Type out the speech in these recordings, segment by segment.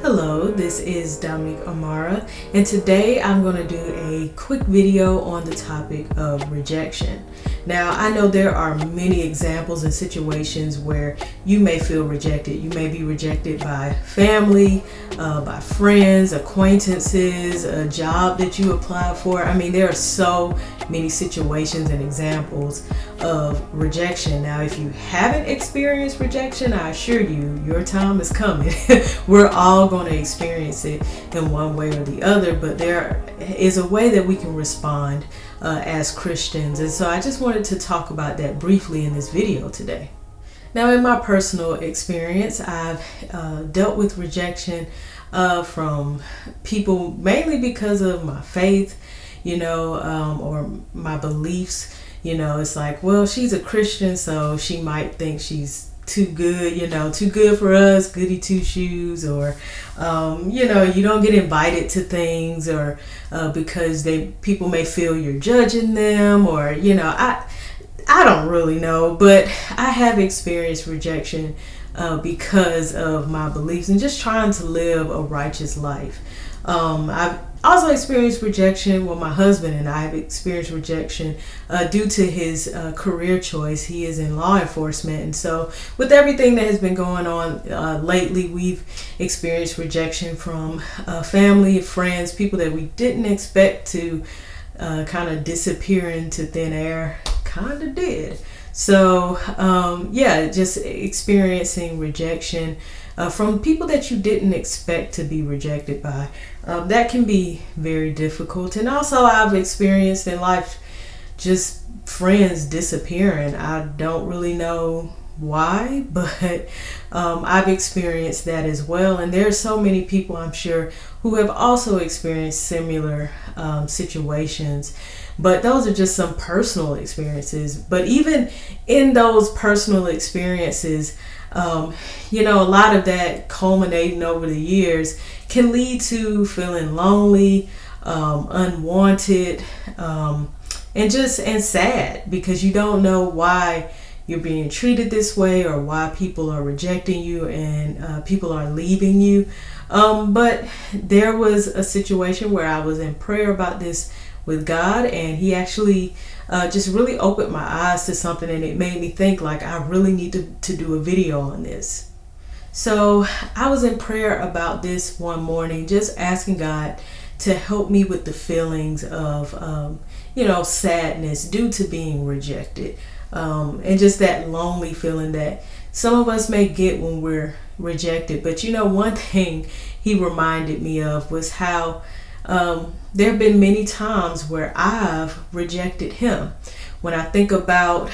Hello, this is Dominique Amara, and today I'm going to do a quick video on the topic of rejection. Now, I know there are many examples and situations where you may feel rejected. You may be rejected by family, by friends, acquaintances, a job that you applied for. I mean, there are so many situations and examples of rejection. Now, if you haven't experienced rejection, I assure you, your time is coming. We're all going to experience it in one way or the other, but there is a way that we can respond as Christians. And so I just wanted to talk about that briefly in this video today. Now, in my personal experience, I've dealt with rejection from people mainly because of my faith, or my beliefs. It's like, well, she's a Christian, so she might think she's too good, too good for us, goody two shoes, or, you don't get invited to things, or because people may feel you're judging them, or, I don't really know, but I have experienced rejection because of my beliefs and just trying to live a righteous life. I've also experienced rejection. Well, my husband and I have experienced rejection due to his career choice. He is in law enforcement. And so with everything that has been going on lately, we've experienced rejection from family, friends, people that we didn't expect to kind of disappear into thin air, kind of did. So, just experiencing rejection from people that you didn't expect to be rejected by. That can be very difficult. And also, I've experienced in life just friends disappearing. I don't really know why, but I've experienced that as well. And there are so many people, I'm sure, who have also experienced similar situations. But those are just some personal experiences. But even in those personal experiences, a lot of that culminating over the years can lead to feeling lonely, unwanted, and sad, because you don't know why you're being treated this way or why people are rejecting you and people are leaving you. But there was a situation where I was in prayer about this with God, and he actually just really opened my eyes to something, and it made me think, like, I really need to do a video on this. So I was in prayer about this one morning, just asking God to help me with the feelings of sadness due to being rejected, and just that lonely feeling that some of us may get when we're rejected. But one thing he reminded me of was how there have been many times where I've rejected him. When I think about,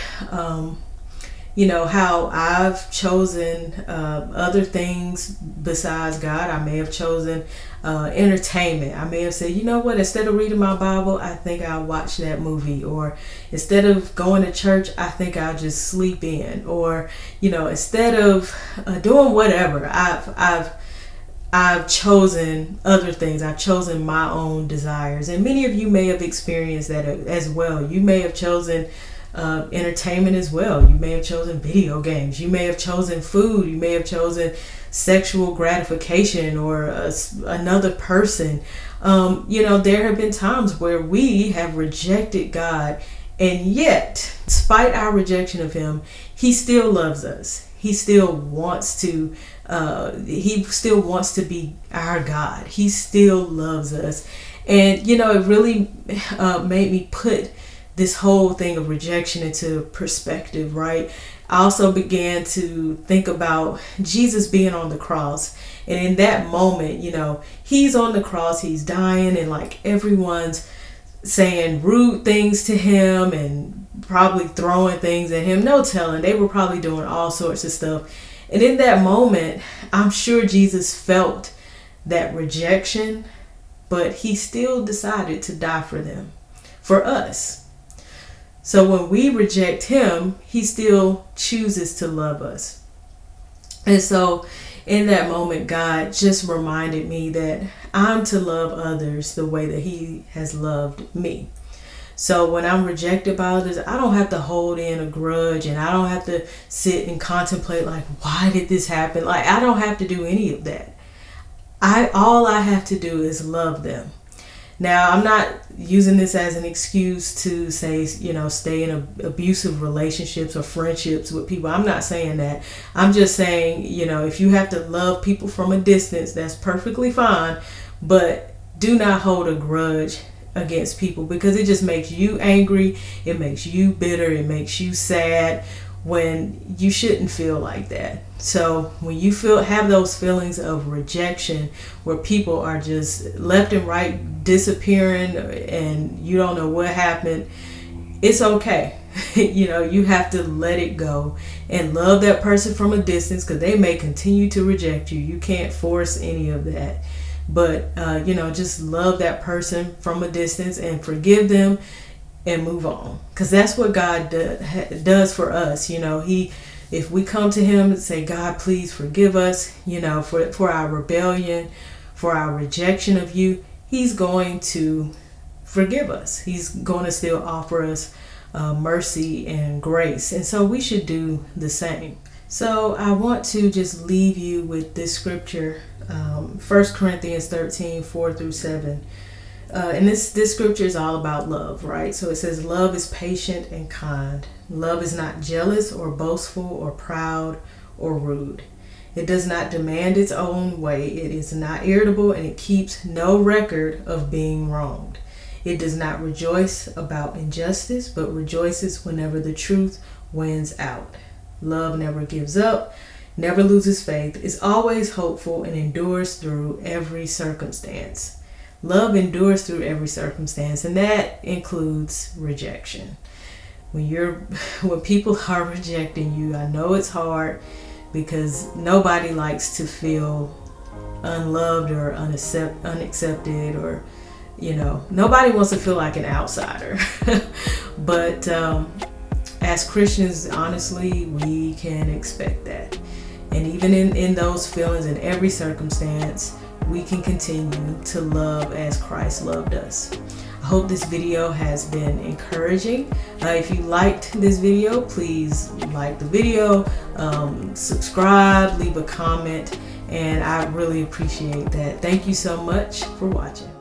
how I've chosen other things besides God. I may have chosen entertainment. I may have said, instead of reading my Bible, I think I'll watch that movie. Or instead of going to church, I think I'll just sleep in. Or, instead of doing whatever, I've chosen other things. I've chosen my own desires. And many of you may have experienced that as well. You may have chosen entertainment as well. You may have chosen video games. You may have chosen food. You may have chosen sexual gratification or another person. There have been times where we have rejected God, and yet, despite our rejection of him, he still loves us. He still wants to be our God. He still loves us. And, it really made me put this whole thing of rejection into perspective, right? I also began to think about Jesus being on the cross. And in that moment, he's on the cross, he's dying, and like everyone's saying rude things to him and probably throwing things at him. No telling. They were probably doing all sorts of stuff. And in that moment, I'm sure Jesus felt that rejection, but he still decided to die for them, for us. So when we reject him, he still chooses to love us. And so in that moment, God just reminded me that I'm to love others the way that he has loved me. So when I'm rejected by others, I don't have to hold in a grudge, and I don't have to sit and contemplate like, why did this happen? Like, I don't have to do any of that. all I have to do is love them. Now, I'm not using this as an excuse to say, stay in abusive relationships or friendships with people. I'm not saying that. I'm just saying, if you have to love people from a distance, that's perfectly fine. But do not hold a grudge against people, because it just makes you angry. It makes you bitter. It makes you sad, when you shouldn't feel like that. So when you have those feelings of rejection, where people are just left and right disappearing and you don't know what happened, it's okay. You have to let it go and love that person from a distance, because they may continue to reject you. You can't force any of that. But just love that person from a distance and forgive them and move on, because that's what God does for us. If we come to him and say, God, please forgive us, for our rebellion, for our rejection of you, he's going to forgive us. He's going to still offer us mercy and grace. And so we should do the same. So I want to just leave you with this scripture, 1 Corinthians 13, 4-7. And this scripture is all about love, right? So it says, love is patient and kind. Love is not jealous or boastful or proud or rude. It does not demand its own way. It is not irritable, and it keeps no record of being wronged. It does not rejoice about injustice, but rejoices whenever the truth wins out. Love never gives up, never loses faith, is always hopeful, and endures through every circumstance. Love endures through every circumstance, and that includes rejection. When people are rejecting you, I know it's hard, because nobody likes to feel unloved or unaccepted, or nobody wants to feel like an outsider. But as Christians, honestly, we can expect that. And even in those feelings, in every circumstance, we can continue to love as Christ loved us. I hope this video has been encouraging. If you liked this video, please like the video, subscribe, leave a comment, and I really appreciate that. Thank you so much for watching.